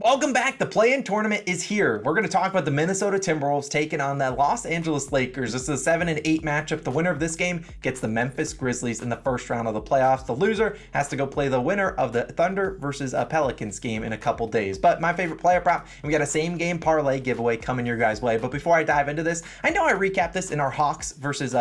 Welcome back. The play-in tournament is here. We're going to talk about the Minnesota Timberwolves taking on the Los Angeles Lakers. This is a 7 and 8 matchup. The winner of this game gets the Memphis Grizzlies in the first round of the playoffs. The loser has to go play the winner of the Thunder versus a Pelicans game in a couple days. But my favorite player prop, we got a same game parlay giveaway coming your guys' way. But before I dive into this, I know I recapped this in our Hawks versus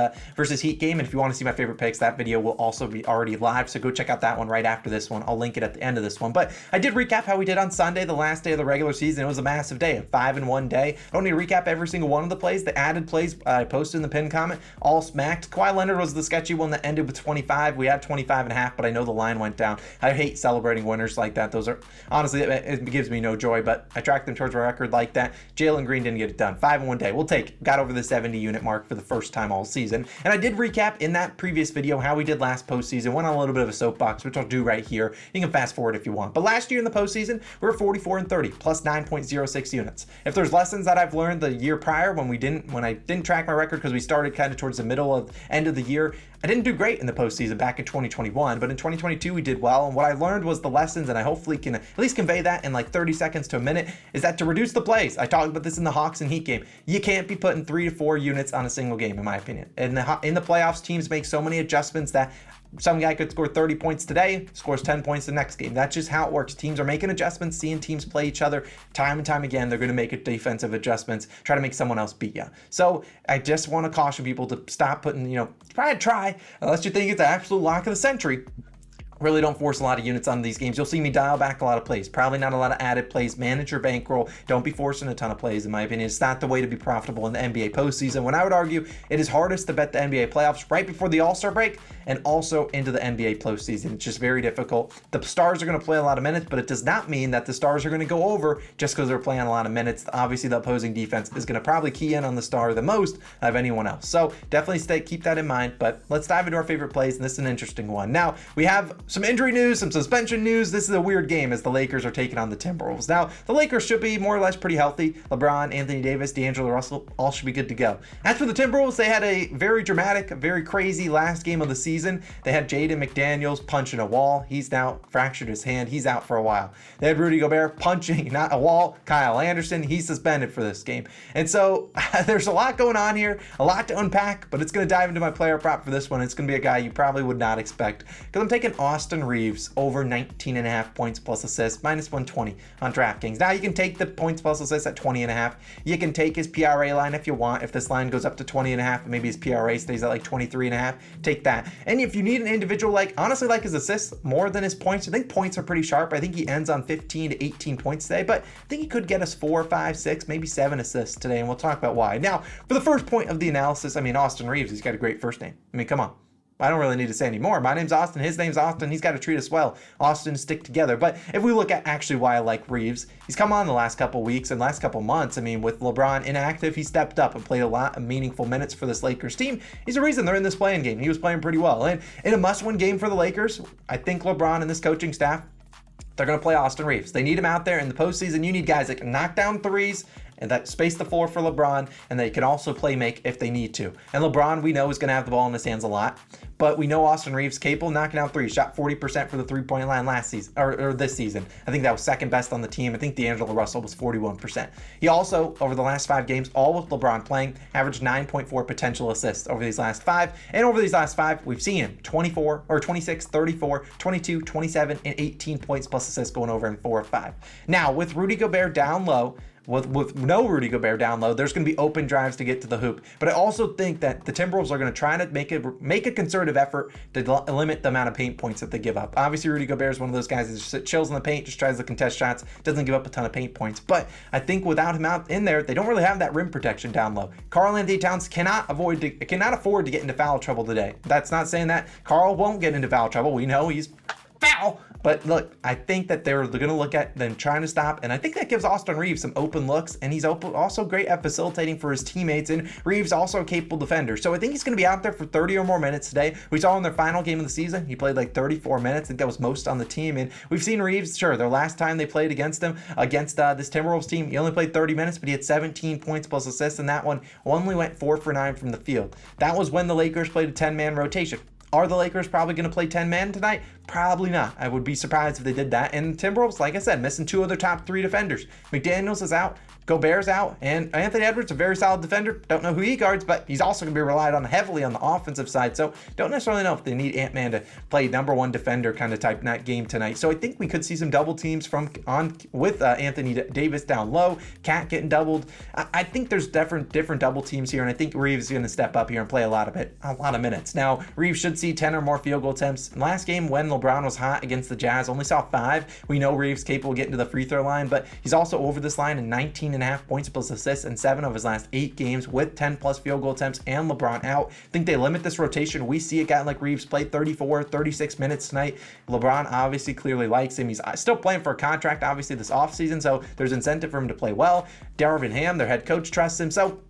Heat game, and if you want to see my favorite picks, that video will also be already live. So go check out that one right after this one. I'll link it at the end of this one. But I did recap how we did on Sunday, the last day of the regular season. It was a massive day, a 5-in-1 day. I don't need to recap every single one of the plays. The added plays I posted in the pinned comment all smacked. Kawhi Leonard was the sketchy one that ended with 25. We had 25.5, but I know the line went down. I hate celebrating winners like that. Those are honestly, it gives me no joy, but I tracked them towards my record like that. Jalen Green didn't get it done. 5-in-1 day. We'll take it. Got over the 70 unit mark for the first time all season. And I did recap in that previous video how we did last postseason. Went on a little bit of a soapbox, which I'll do right here. You can fast forward if you want. But last year in the postseason, we were 44 and 30, plus 9.06 units. If there's lessons that I've learned the year prior when I didn't track my record because we started kind of towards the end of the year, I didn't do great in the postseason back in 2021, but in 2022 we did well. And what I learned was the lessons, and I hopefully can at least convey that in like 30 seconds to a minute, is that to reduce the plays. I talked about this in the Hawks and Heat game. You can't be putting 3 to 4 units on a single game, in my opinion. In the playoffs, teams make so many adjustments that some guy could score 30 points today, scores 10 points the next game. That's just how it works. Teams are making adjustments, seeing teams play each other time and time again. They're going to make defensive adjustments, try to make someone else beat you. So I just want to caution people to stop putting, try, unless you think it's the absolute lock of the century. Really don't force a lot of units on these games. You'll see me dial back a lot of plays. Probably not a lot of added plays. Manage your bankroll. Don't be forcing a ton of plays, in my opinion. It's not the way to be profitable in the NBA postseason. When I would argue it is hardest to bet the NBA playoffs right before the All-Star break and also into the NBA postseason. It's just very difficult. The stars are going to play a lot of minutes, but it does not mean that the stars are going to go over just because they're playing a lot of minutes. Obviously, the opposing defense is going to probably key in on the star the most of anyone else. So definitely keep that in mind. But let's dive into our favorite plays, and this is an interesting one. Now, we have some injury news, some suspension news. This is a weird game as the Lakers are taking on the Timberwolves. Now, the Lakers should be more or less pretty healthy. LeBron, Anthony Davis, D'Angelo Russell, all should be good to go. As for the Timberwolves, they had a very dramatic, very crazy last game of the season. They had Jaden McDaniels punching a wall. He's now fractured his hand. He's out for a while. They had Rudy Gobert punching, not a wall. Kyle Anderson, he's suspended for this game. And so there's a lot going on here, a lot to unpack, but it's going to dive into my player prop for this one. It's going to be a guy you probably would not expect because I'm taking Austin Reeves over 19.5 points plus assists, minus 120 on DraftKings. Now you can take the points plus assists at 20.5. You can take his PRA line if you want. If this line goes up to 20.5, maybe his PRA stays at like 23.5, take that. And if you need an individual, honestly like his assists more than his points, I think points are pretty sharp. I think he ends on 15 to 18 points today, but I think he could get us 4, 5, 6, maybe 7 assists today, and we'll talk about why. Now, for the first point of the analysis, Austin Reeves, he's got a great first name. Come on. I don't really need to say anymore. My name's Austin. His name's Austin. He's got to treat us well. Austin, stick together. But if we look at actually why I like Reeves, he's come on the last couple weeks and last couple months. With LeBron inactive, he stepped up and played a lot of meaningful minutes for this Lakers team. He's the reason they're in this play-in game. He was playing pretty well. And in a must-win game for the Lakers, I think LeBron and this coaching staff, they're going to play Austin Reeves. They need him out there in the postseason. You need guys that can knock down threes and that space the floor for LeBron, and they can also play make if they need to. And LeBron, we know, is going to have the ball in his hands a lot, but we know Austin Reeves capable of knocking out threes. Shot 40% for the three-point line last season, or this season. I think that was second best on the team. I think D'Angelo Russell was 41%. He also, over the last 5 games, all with LeBron playing, averaged 9.4 potential assists over these last 5. And over these last 5, we've seen him 24 or 26, 34, 22, 27, and 18 points plus assists going over in 4 or 5. Now, with Rudy Gobert down low, with no Rudy Gobert down low, there's going to be open drives to get to the hoop. But I also think that the Timberwolves are going to try to make a concerted effort to limit the amount of paint points that they give up. Obviously, Rudy Gobert is one of those guys that just chills in the paint, just tries to contest shots, doesn't give up a ton of paint points. But I think without him out in there, they don't really have that rim protection down low. Karl-Anthony Towns cannot afford to get into foul trouble today. That's not saying that Karl won't get into foul trouble. We know he's foul. But look, I think that they're going to look at them trying to stop, and I think that gives Austin Reeves some open looks, and he's also great at facilitating for his teammates, and Reeves also a capable defender. So I think he's going to be out there for 30 or more minutes today. We saw in their final game of the season, he played like 34 minutes. I think that was most on the team, and we've seen Reeves, sure, their last time they played against this Timberwolves team, he only played 30 minutes, but he had 17 points plus assists in that one. Only went 4 for 9 from the field. That was when the Lakers played a 10-man rotation. Are the Lakers probably going to play 10-man tonight? Probably not. I would be surprised if they did that. And Timberwolves, like I said, missing 2 of their top 3 defenders. McDaniels is out. Gobert's out, and Anthony Edwards, a very solid defender. Don't know who he guards, but he's also going to be relied on heavily on the offensive side. So don't necessarily know if they need Ant-Man to play #1 defender kind of type game tonight. So I think we could see some double teams with Anthony Davis down low, Cat getting doubled. I think there's different double teams here, and I think Reeves is going to step up here and play a lot of minutes. Now Reeves should see 10 or more field goal attempts. Last game when LeBron was hot against the Jazz, only saw 5. We know Reeves capable of getting to the free throw line, but he's also over this line in 19.5 points plus assists in 7 of his last 8 games with 10 plus field goal attempts and LeBron out. I think they limit this rotation. We see a guy like Reeves play 34, 36 minutes tonight. LeBron obviously clearly likes him. He's still playing for a contract, obviously, this offseason, so there's incentive for him to play well. Darvin Ham, their head coach, trusts him. So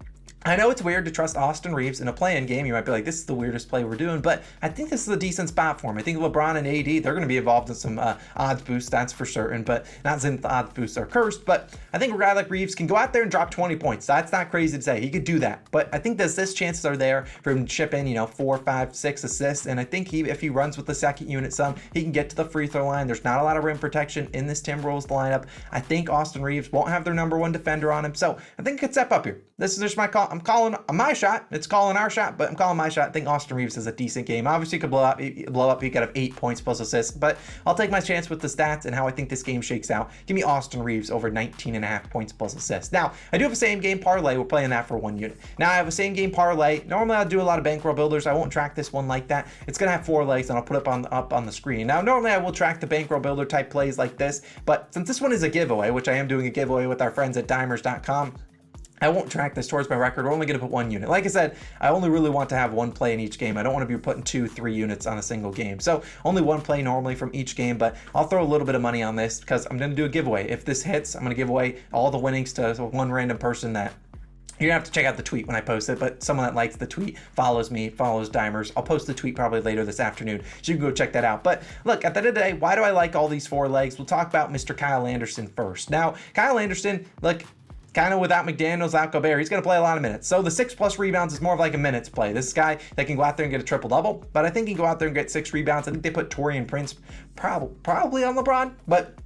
I know it's weird to trust Austin Reeves in a play-in game. You might be like, this is the weirdest play we're doing, but I think this is a decent spot for him. I think LeBron and AD, they're going to be involved in some odds boosts, that's for certain, but not saying the odds boosts are cursed, but I think a guy like Reeves can go out there and drop 20 points. That's not crazy to say. He could do that, but I think the assist chances are there for him to chip in, 4, 5, 6 assists, and I think if he runs with the second unit some, he can get to the free throw line. There's not a lot of rim protection in this Timberwolves lineup. I think Austin Reeves won't have their #1 defender on him, so I think he could step up here. This is just my call. I'm calling my shot. It's calling our shot, but I'm calling my shot. I think Austin Reeves has a decent game. Obviously, he could blow up. He could have 8 points plus assists, but I'll take my chance with the stats and how I think this game shakes out. Give me Austin Reeves over 19.5 points plus assists. Now, I do have a same game parlay. We're playing that for 1 unit. Now, I have a same game parlay. Normally, I'll do a lot of bankroll builders. I won't track this one like that. It's going to have 4 legs, and I'll put it up on the screen. Now, normally, I will track the bankroll builder type plays like this, but since this one is a giveaway, which I am doing a giveaway with our friends at dimers.com, I won't track this towards my record. We're only going to put 1 unit. Like I said, I only really want to have 1 play in each game. I don't want to be putting 2, 3 units on a single game. So only 1 play normally from each game, but I'll throw a little bit of money on this because I'm going to do a giveaway. If this hits, I'm going to give away all the winnings to 1 random person that you're going to have to check out the tweet when I post it, but someone that likes the tweet, follows me, follows Dimers. I'll post the tweet probably later this afternoon, so you can go check that out. But look, at the end of the day, why do I like all these 4 legs? We'll talk about Mr. Kyle Anderson first. Now, Kyle Anderson, look, kind of without McDaniels, out Gobert, he's going to play a lot of minutes. So the 6+ rebounds is more of like a minutes play. This guy that can go out there and get a triple-double, but I think he can go out there and get 6 rebounds. I think they put Taurean Prince probably on LeBron, but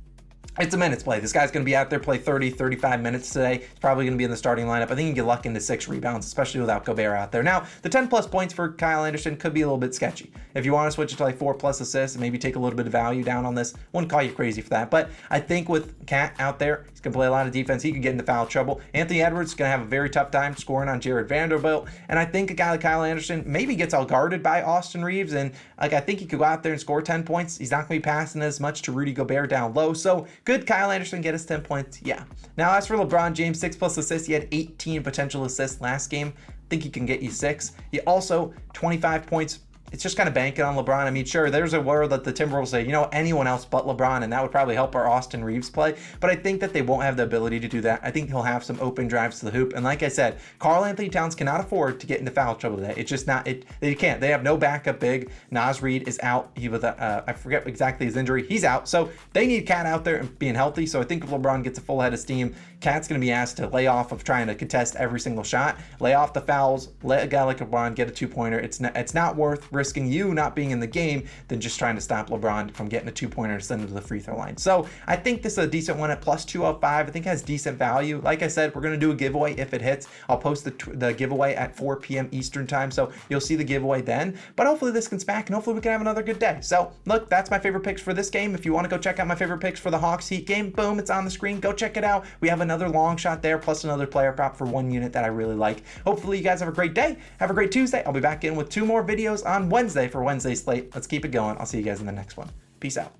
it's a minutes play. This guy's going to be out there, play 30, 35 minutes today. He's probably going to be in the starting lineup. I think he can get lucky into 6 rebounds, especially without Gobert out there. Now, the 10+ points for Kyle Anderson could be a little bit sketchy. If you want to switch it to like 4+ assists and maybe take a little bit of value down on this, wouldn't call you crazy for that. But I think with Cat out there, he's going to play a lot of defense. He could get into foul trouble. Anthony Edwards is going to have a very tough time scoring on Jared Vanderbilt. And I think a guy like Kyle Anderson maybe gets all guarded by Austin Reeves. And I think he could go out there and score 10 points. He's not going to be passing as much to Rudy Gobert down low. So good Kyle Anderson get us 10 points, yeah. Now, as for LeBron James, 6+ assists. He had 18 potential assists last game. I think he can get you 6. He also 25 points. It's just kind of banking on LeBron. I mean, sure, there's a world that the Timberwolves say, anyone else but LeBron, and that would probably help our Austin Reeves play. But I think that they won't have the ability to do that. I think he'll have some open drives to the hoop. And like I said, Karl-Anthony Towns cannot afford to get into foul trouble today. It's just not, they can't. They have no backup big. Naz Reid is out. He was, I forget exactly his injury. He's out. So they need Cat out there and being healthy. So I think if LeBron gets a full head of steam, Cat's going to be asked to lay off of trying to contest every single shot, lay off the fouls, let a guy like LeBron get a 2-pointer. It's not worth risking you not being in the game than just trying to stop LeBron from getting a 2-pointer to send him to the free throw line. So I think this is a decent one at +205. I think it has decent value. Like I said, we're going to do a giveaway if it hits. I'll post the giveaway at 4 p.m. Eastern time, so you'll see the giveaway then. But hopefully this can smack, and hopefully we can have another good day. So look, that's my favorite picks for this game. If you want to go check out my favorite picks for the Hawks Heat game, boom, it's on the screen. Go check it out. We have another long shot there, plus another player prop for 1 unit that I really like. Hopefully you guys have a great day. Have a great Tuesday. I'll be back in with 2 more videos on Wednesday for Wednesday slate. Let's keep it going. I'll see you guys in the next one. Peace out.